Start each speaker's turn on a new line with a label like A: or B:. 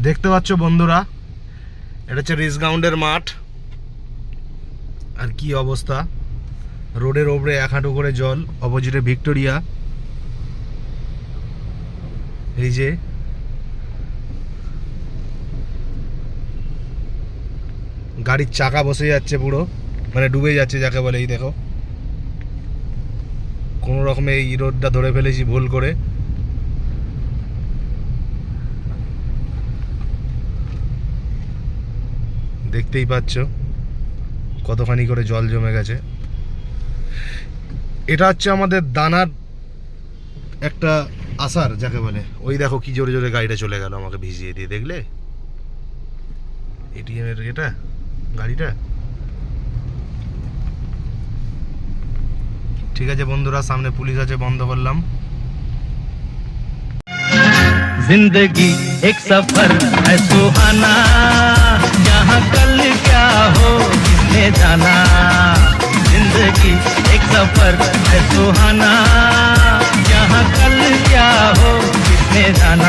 A: দেখতে পাচ্ছ বন্ধুরা, এটা হচ্ছে রিস গ্রাউন্ডের মাঠ। আর কি অবস্থা, রোডের ওপরে 1 হাঁটু করে জল, অপোজিটে ভিক্টোরিয়া। এই যে গাড়ির চাকা বসে যাচ্ছে পুরো, মানে ডুবে যাচ্ছে যাকে বলে। এই দেখো, কোনো রকমে এই রোডটা ধরে ফেলেছি ভুল করে। দেখতেই পাচ্ছ কতখানি করে জল জমে গেছে। এটা হচ্ছে আমাদের দানার একটা আসার যাকে বলে। ওই দেখো কি জোরে জোরে গাড়িটা চলে গেল আমাকে ভিজিয়ে দিয়ে, দেখলে এটিএম এর এটা গাড়িটা। ঠিক আছে বন্ধুরা, সামনে পুলিশ আছে, বন্ধ করলাম।
B: जिंदगी एक सफर है सुहाना, यहाँ कल क्या हो किसने जाना। जिंदगी एक सफर है सुहाना, यहाँ कल क्या हो किसने जाना।